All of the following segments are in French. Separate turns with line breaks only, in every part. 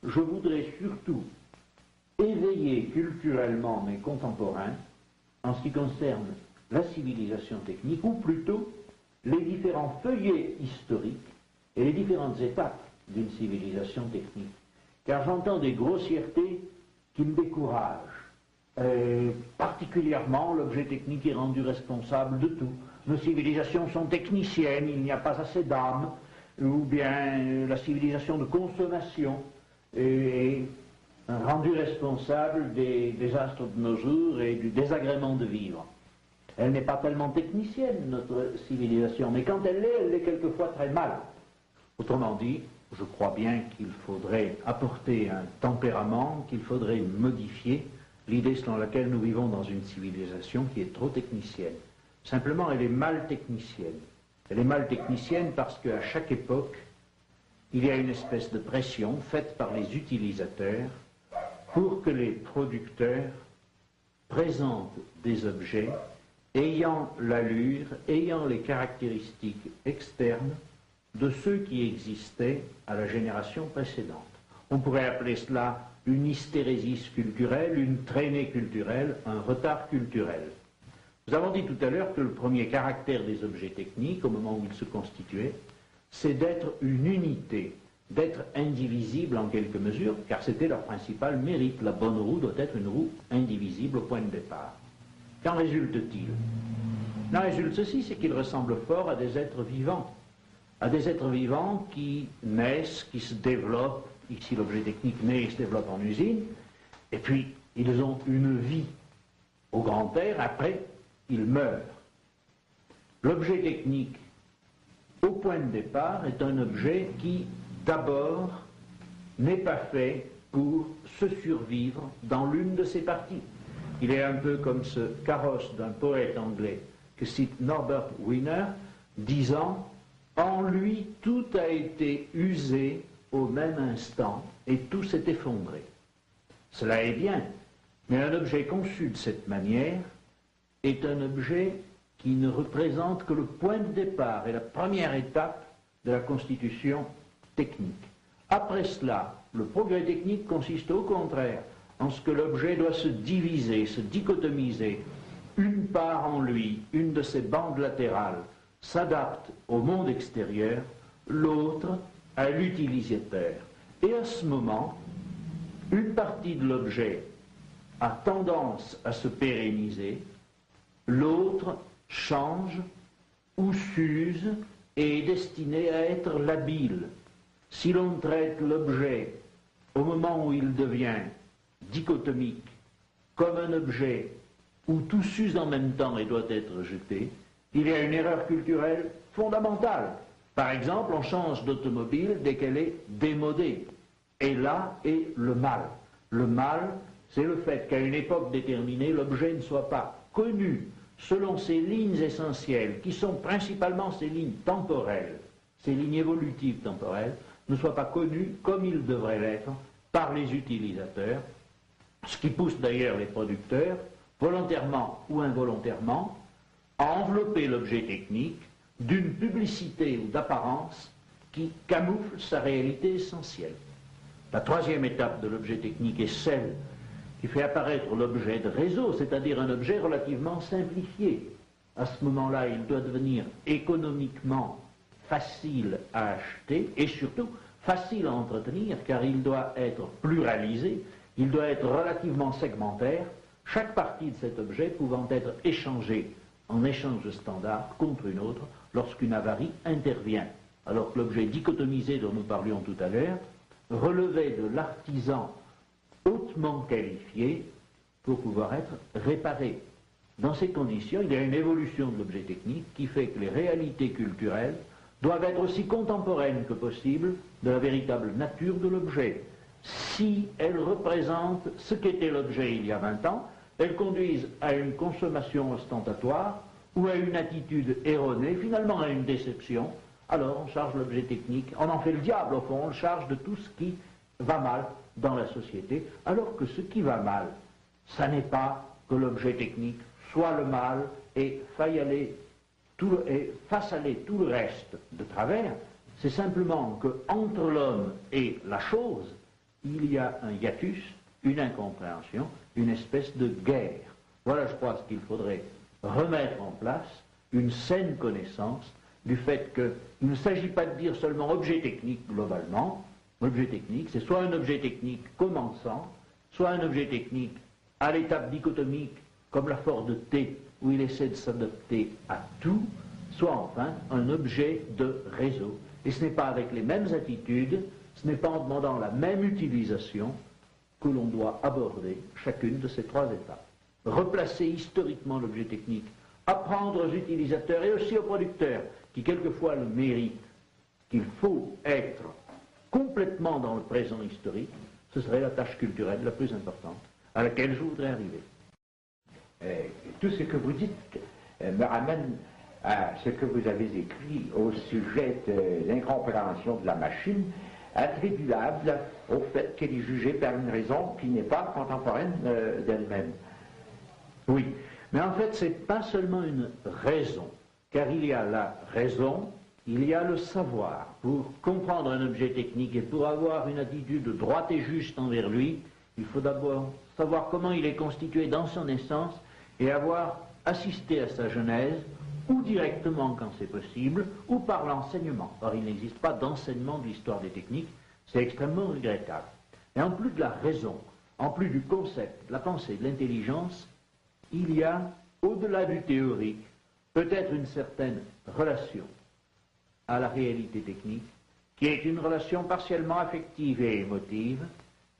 je voudrais surtout éveiller culturellement mes contemporains en ce qui concerne la civilisation technique, ou plutôt les différents feuillets historiques et les différentes étapes d'une civilisation technique. Car j'entends des grossièretés qui me découragent. Particulièrement, l'objet technique est rendu responsable de tout. Nos civilisations sont techniciennes, il n'y a pas assez d'âme, ou bien la civilisation de consommation est rendue responsable des désastres de nos jours et du désagrément de vivre. Elle n'est pas tellement technicienne, notre civilisation, mais quand elle l'est quelquefois très mal. Autrement dit, je crois bien qu'il faudrait apporter un tempérament, qu'il faudrait modifier l'idée selon laquelle nous vivons dans une civilisation qui est trop technicienne. Simplement, elle est mal technicienne. Elle est mal technicienne parce qu'à chaque époque, il y a une espèce de pression faite par les utilisateurs pour que les producteurs présentent des objets ayant l'allure, ayant les caractéristiques externes de ceux qui existaient à la génération précédente. On pourrait appeler cela une hystérésis culturelle, une traînée culturelle, un retard culturel. Nous avons dit tout à l'heure que le premier caractère des objets techniques, au moment où ils se constituaient, c'est d'être une unité, d'être indivisible en quelque mesure, car c'était leur principal mérite. La bonne roue doit être une roue indivisible au point de départ. Qu'en résulte-t-il? Il en résulte ceci, c'est qu'ils ressemblent fort à des êtres vivants qui naissent, qui se développent. Ici, l'objet technique naît et se développe en usine, et puis ils ont une vie au grand air, après ils meurent. L'objet technique, au point de départ, est un objet qui, d'abord, n'est pas fait pour se survivre dans l'une de ses parties. Il est un peu comme ce carrosse d'un poète anglais que cite Norbert Wiener, disant « En lui, tout a été usé au même instant et tout s'est effondré. » Cela est bien, mais un objet conçu de cette manière est un objet qui ne représente que le point de départ et la première étape de la constitution technique. Après cela, le progrès technique consiste au contraire en ce que l'objet doit se diviser, se dichotomiser. Une part en lui, une de ses bandes latérales, s'adapte au monde extérieur, l'autre à l'utilisateur. Et à ce moment, une partie de l'objet a tendance à se pérenniser, l'autre change ou s'use et est destiné à être labile. Si l'on traite l'objet au moment où il devient dichotomique comme un objet où tout s'use en même temps et doit être jeté, il y a une erreur culturelle fondamentale. Par exemple, on change d'automobile dès qu'elle est démodée. Et là est le mal. Le mal, c'est le fait qu'à une époque déterminée, l'objet ne soit pas connu selon ses lignes essentielles, qui sont principalement ces lignes temporelles, ces lignes évolutives temporelles, ne soit pas connu comme il devrait l'être par les utilisateurs, ce qui pousse d'ailleurs les producteurs, volontairement ou involontairement, à envelopper l'objet technique d'une publicité ou d'apparence qui camoufle sa réalité essentielle. La troisième étape de l'objet technique est celle qui fait apparaître l'objet de réseau, c'est-à-dire un objet relativement simplifié. À ce moment-là, il doit devenir économiquement facile à acheter et surtout facile à entretenir, car il doit être pluralisé, il doit être relativement segmentaire, chaque partie de cet objet pouvant être échangée en échange standard contre une autre lorsqu'une avarie intervient. Alors que l'objet dichotomisé dont nous parlions tout à l'heure relevait de l'artisan hautement qualifié pour pouvoir être réparé. Dans ces conditions, il y a une évolution de l'objet technique qui fait que les réalités culturelles doivent être aussi contemporaines que possible de la véritable nature de l'objet. Si elles représentent ce qu'était l'objet il y a 20 ans, elles conduisent à une consommation ostentatoire ou à une attitude erronée, finalement à une déception. Alors on charge l'objet technique, on en fait le diable au fond, on le charge de tout ce qui va mal dans la société, alors que ce qui va mal, ça n'est pas que l'objet technique soit le mal et fasse aller tout le reste de travers, c'est simplement que entre l'homme et la chose, il y a un hiatus, une incompréhension, une espèce de guerre. Voilà, je crois, ce qu'il faudrait remettre en place, une saine connaissance du fait qu'il ne s'agit pas de dire seulement objet technique globalement. L'objet technique, c'est soit un objet technique commençant, soit un objet technique à l'étape dichotomique, comme la force de T, où il essaie de s'adapter à tout, soit enfin un objet de réseau. Et ce n'est pas avec les mêmes attitudes, ce n'est pas en demandant la même utilisation que l'on doit aborder chacune de ces trois étapes. Replacer historiquement l'objet technique, apprendre aux utilisateurs et aussi aux producteurs, qui quelquefois le méritent, qu'il faut être complètement dans le présent historique, ce serait la tâche culturelle la plus importante à laquelle je voudrais arriver.
Tout ce que vous dites me ramène à ce que vous avez écrit au sujet de l'incompréhension de la machine, attribuable au fait qu'elle est jugée par une raison qui n'est pas contemporaine d'elle-même.
Oui, mais en fait, ce n'est pas seulement une raison, car il y a la raison, il y a le savoir. Pour comprendre un objet technique et pour avoir une attitude droite et juste envers lui, il faut d'abord savoir comment il est constitué dans son essence et avoir assisté à sa genèse, ou directement quand c'est possible, ou par l'enseignement. Or, il n'existe pas d'enseignement de l'histoire des techniques, c'est extrêmement regrettable. Et en plus de la raison, en plus du concept, de la pensée, de l'intelligence, il y a, au-delà du théorique, peut-être une certaine relation à la réalité technique, qui est une relation partiellement affective et émotive,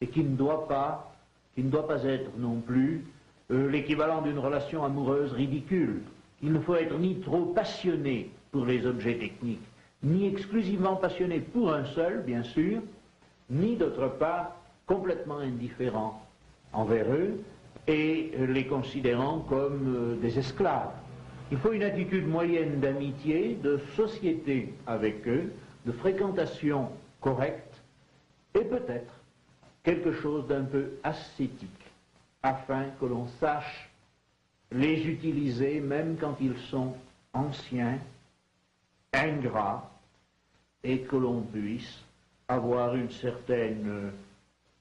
et qui ne doit pas être non plus l'équivalent d'une relation amoureuse ridicule. Il ne faut être ni trop passionné pour les objets techniques, ni exclusivement passionné pour un seul, bien sûr, ni d'autre part complètement indifférent envers eux et les considérant comme des esclaves. Il faut une attitude moyenne d'amitié, de société avec eux, de fréquentation correcte et peut-être quelque chose d'un peu ascétique afin que l'on sache les utiliser même quand ils sont anciens, ingrats, et que l'on puisse avoir une certaine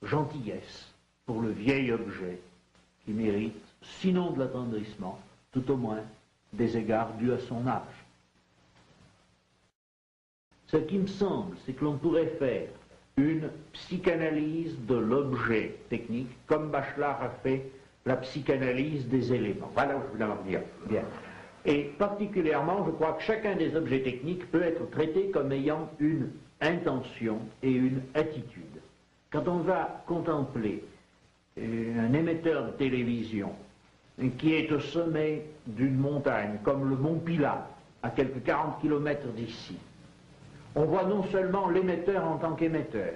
gentillesse pour le vieil objet qui mérite, sinon de l'attendrissement, tout au moins des égards dus à son âge. Ce qui me semble, c'est que l'on pourrait faire une psychanalyse de l'objet technique, comme Bachelard a fait la psychanalyse des éléments.
Voilà où je voulais en venir.
Bien. Et particulièrement, je crois que chacun des objets techniques peut être traité comme ayant une intention et une attitude. Quand on va contempler un émetteur de télévision qui est au sommet d'une montagne, comme le mont Pilat, à quelques 40 km d'ici, on voit non seulement l'émetteur en tant qu'émetteur,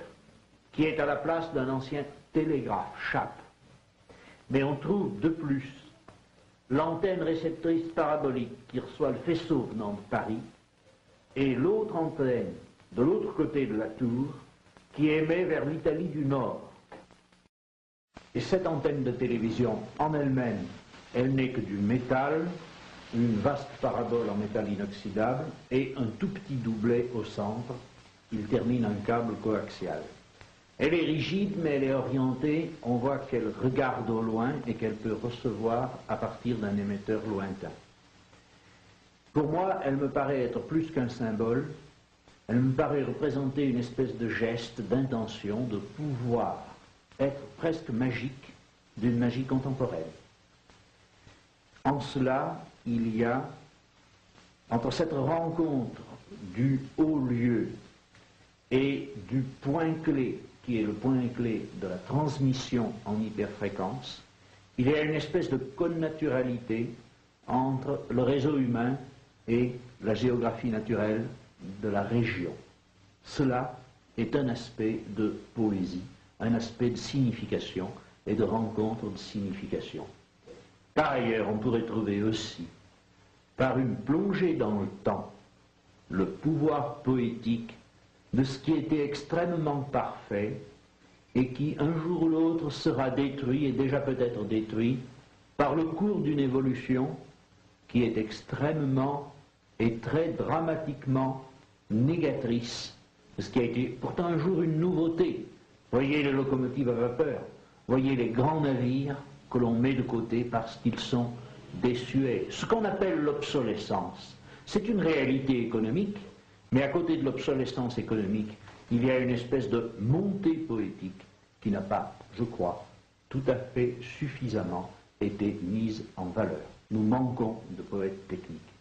qui est à la place d'un ancien télégraphe, chape, mais on trouve de plus l'antenne réceptrice parabolique qui reçoit le faisceau venant de Paris, et l'autre antenne de l'autre côté de la tour qui émet vers l'Italie du Nord. Et cette antenne de télévision en elle-même, elle n'est que du métal, une vaste parabole en métal inoxydable et un tout petit doublet au centre. Il termine un câble coaxial. Elle est rigide, mais elle est orientée. On voit qu'elle regarde au loin et qu'elle peut recevoir à partir d'un émetteur lointain. Pour moi, elle me paraît être plus qu'un symbole. Elle me paraît représenter une espèce de geste, d'intention, de pouvoir, être presque magique, d'une magie contemporaine. En cela, il y a, entre cette rencontre du haut lieu et du point clé, qui est le point clé de la transmission en hyperfréquence, il y a une espèce de connaturalité entre le réseau humain et la géographie naturelle de la région. Cela est un aspect de poésie, un aspect de signification et de rencontre de signification. Par ailleurs, on pourrait trouver aussi, par une plongée dans le temps, le pouvoir poétique de ce qui était extrêmement parfait et qui, un jour ou l'autre, sera détruit, et déjà peut-être détruit, par le cours d'une évolution qui est extrêmement et très dramatiquement négatrice, ce qui a été pourtant un jour une nouveauté Voyez les locomotives à vapeur, voyez les grands navires que l'on met de côté parce qu'ils sont désuets. Ce qu'on appelle l'obsolescence, c'est une réalité économique, mais à côté de l'obsolescence économique, il y a une espèce de montée poétique qui n'a pas, je crois, tout à fait suffisamment été mise en valeur. Nous manquons de poètes techniques.